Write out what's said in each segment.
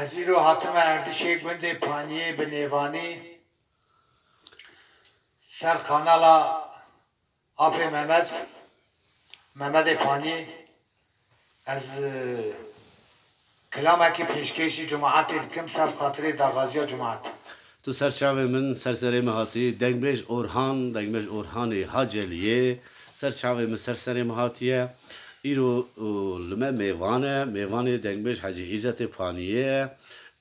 ازیرو حاتم اردشی گنج پانیه بنیوانی سر کانالا آپ محمد پانی از کلامکی پیشکشی جماعت کم سر خاطر داغازی جماعت تو سرچاوه من سرسره مهاتی دنگبیج اورهان حاجلیه سرچاوه من سرسره مهاتیه ایرو لما میوانه دنگبیج حاجی عزت پانیه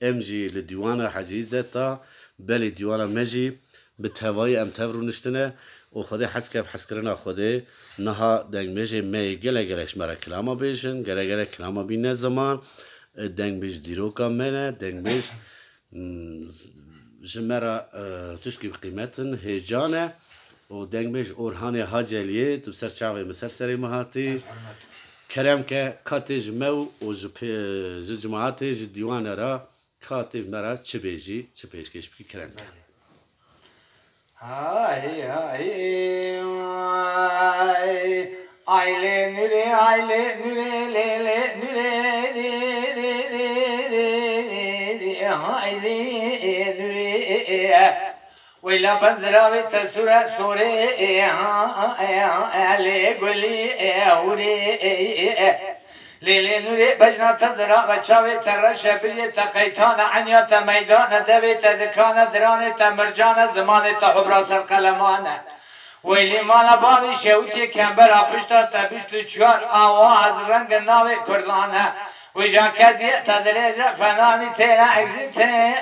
امجی لدیوانه حاجی عزتا بلی دیوانه مجی بتوای ام تورو نشتنه و خود حس کرنا خوده نها دنگبیج می گله شماره کلاما بیشن گله کلاما بینه زمان دنگبیج دیروکا منه دنگبیج جمرة تشكي بقيمتن هيجانة ودنجمش أورهاني هاجلية تبصر شعبي مسرسري مهاتي كرم كاتج مو وجماعتي جديوان را كاتب مرا تشبيجي كيش بكي كرم هاي عيلة نوري ويلا بنزراوي تسورة سوري علي قولي هوري ليلي نوري بجنا تزرع بچاوي ترشا بلي تقيتان عنيا تميدان دوي تذكان دراني تمرجان زمان تحبرا سر قلمانه ويلي مالا بابي شوتي كمبرا پشتا تبشت چوار آواز رنگ ناوي كردانه وجان كذي تدريج فناني تلا اجزتي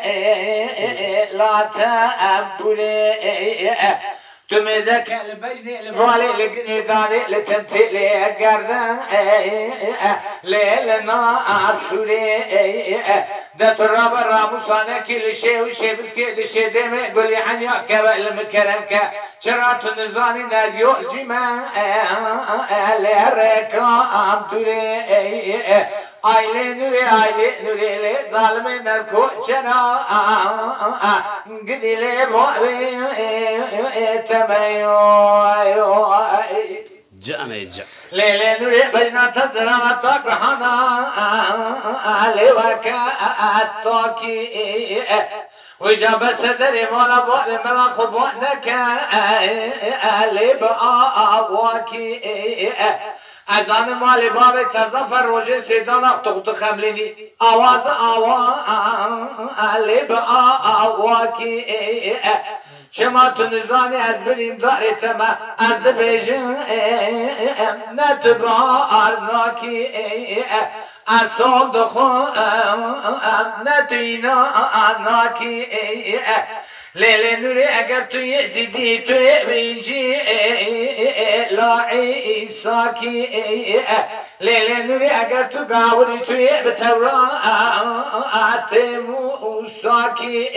لا تأبولي تمزك البجني البالي لقني داني لتمثيلي قردن ليلنا عرسولي ده تراب الراموسانة كل شيء وشي بس كل شيء دمي قولي عني كبا المكرمك شرات النزاني نازيو الجمع لركا عمدولي Aile nuri le zalime nerko çena gidile muhabi temeyo جانا lele nuri bajna tazra takrahana lewaka ataki وجاب صدري مولا بوالي مرا خبوانك لبعاواكي ازان مالی بابی تزفر روژه سیدانا تخت خملینی آواز لب آواکی شما تنزانی از بلین داری تما از دبیجن نتبار ناکی از صول دخون نتوینا ناکی لیلی نوری اگر توی زیدی توی بینجی لاعی ایساکی لیلی نوری اگر تو گاوری توی بتورات موساکی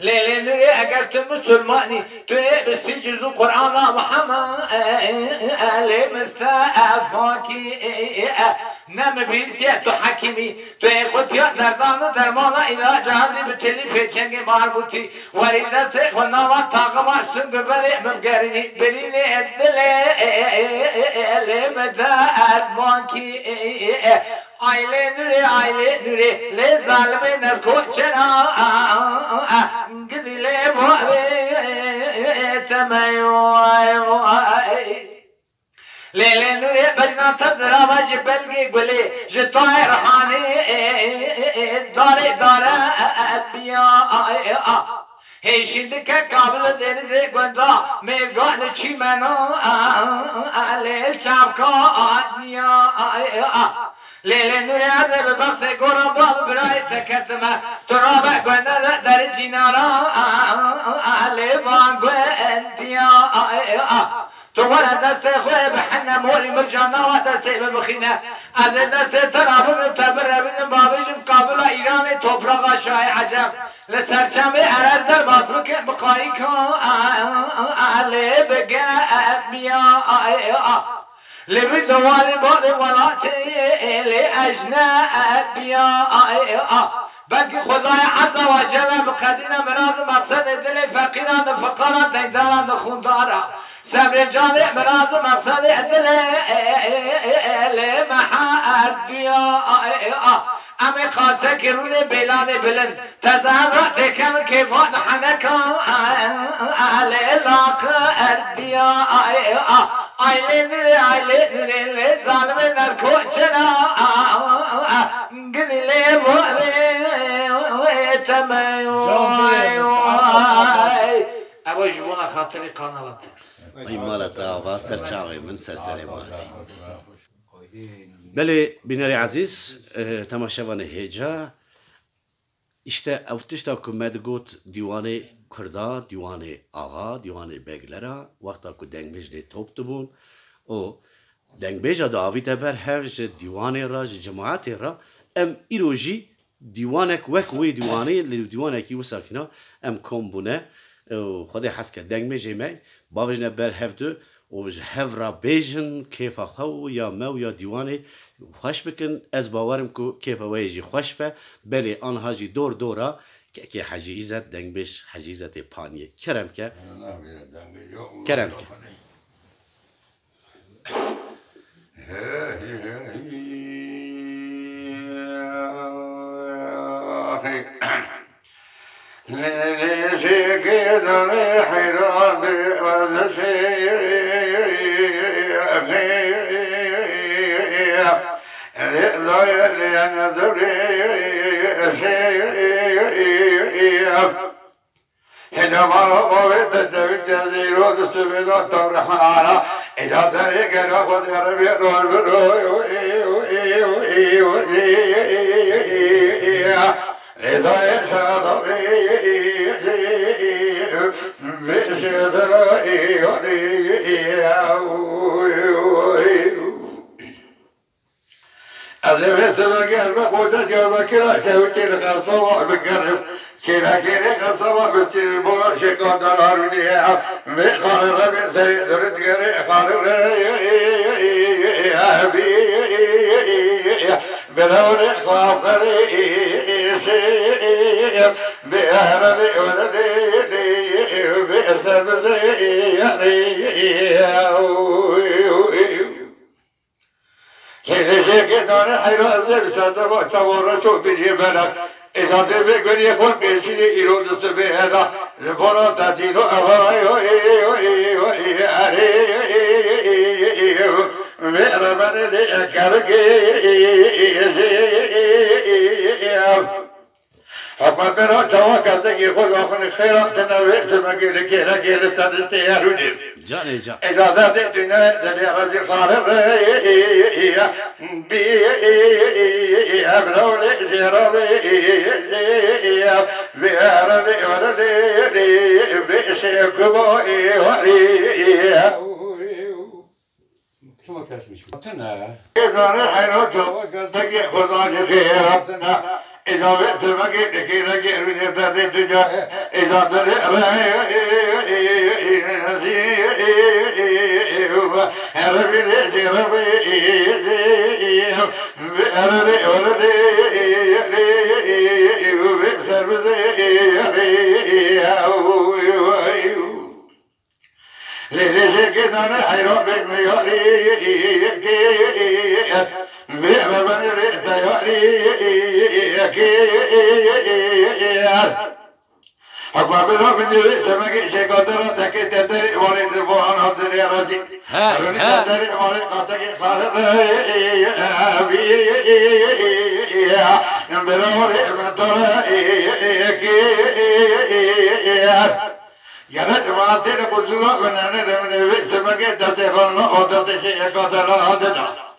لیلی نوری اگر تو مسلمانی توی بسی جزو قرآن محمد مستعفاکی نم بیزی تو حکیمی توی قطیات دردان درمانا اینا جهازی بتلی پیچنگ مربوطی ولی دست خناوان تاقم ارسن ببری بمگرینی برینی دلی مدار بانکی aile nuri le zalime nerko çena gidile muhabi temeyo lele nuri bajna tazra vaj belgi guli jitay rahani dare abiya hey şimdi ke kabil denize gonda mevgan çimena lel çapka niya Lele nuri azeb bakte koran bab bray teketme Turaba gwenda dar cinara Levan gwendiya Tuvara deste khoy bihna mori mirjana wa deste bkhina Az deste tarabun tabrabin babijim kabila İran toprağa şay acab Le serçame araz dar basmık bqayka Ale bega biya لبدوالي بولي ولاتي لأجنبي بلكي خداي عز وجل بقدينا مراز مقصد دلي فقيران فقران ديداران خوندارا صبر جاني مراز مقصد دلي محاديا أمي قاسك روني بلاني بلن تزارع تكم كيفان حنكا على لاق أرديا عيلين ظالمين الكوشنا قدي لي بوئي تمايو أبو جبونا خاطري قانالات ای مالتا آوا سرچاوی من سرسری مالتی بله بیناری عزیز تماشاوان هیجا işte avtışta kumed got divanê Kurda, divanê ağa, divanê beglera wexta ku dengbêj top dibûn û dengbêja da avîte ber hev ji diwanê ra ji cemaetê ra em îro jî dîwanek wek wê dîwanê li dîwanekî wisa kîna em kom bûne û Xwedê hes ke dengbêjê me bavêjine ber hev du û ji hev ra bêjin kêfa xwe ya me û ya dîwanê xweş bikin ez bawerim ku kêfa wê jî xweş be belê anha jî dor dora kekê Hecî İzzet dengbêj Hecî İzzetê Paniyê kerem ke kerem ke إذا ما رأيت تجد تزيل وتستبد الرحمن إذا تريك نأخذ ربيع إذا يشهد أذهب سبق المقودة يوم كلا سوتي لك الصباح بقرب كلا كيرك الصباح بستير البراء شكوت الأرضية قال الربيع سيد رتقري قال بلوني قاف قريسي بأهرني ولدي بأسر كذا شيء دون حراز ساتبا تبارا شو بني بنا إذا تبي كل يخون بيشني يرود سبيهنا زبنا تاتينو أهاي مهر من أما برا جوا كذا يقول أخوان خيرات تنوي سمعي لك لك تستياروني canê can إذا ذات الدنيا ذي غزي خارب بي أبلوني زرابي بأرضي ولدي بشيكبوي ولي شو كاسمش وطنها إذا نحن تجي خذاني خيراتنا إذا بئت مجيء لكي نجيء من يبتدي تجاه إذا طلع ربي ربي ربي بأرضي ولدي بئسر لذلك أنا حيران بميالي بأمن رئت يالي أقوى بنا من جري سمكي شكوترا تكي تدري ولي تبوان هدري راسي أروني تدري ولي قاتكي خالق بنا ولي مطرى يرد ماتين بزرگ وننه من سمكي تسفرنا ودسشي شكوترا هدري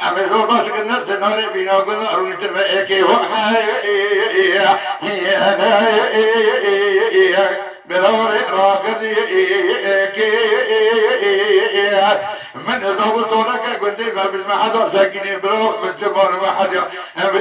أمي زوجة كنا سناري بينا كنا أروني سمعي كي وحيا بلوري راكدي كي من ضبطونك كنت ما بسمع حدا ساكنين بلو من سمار ما حدا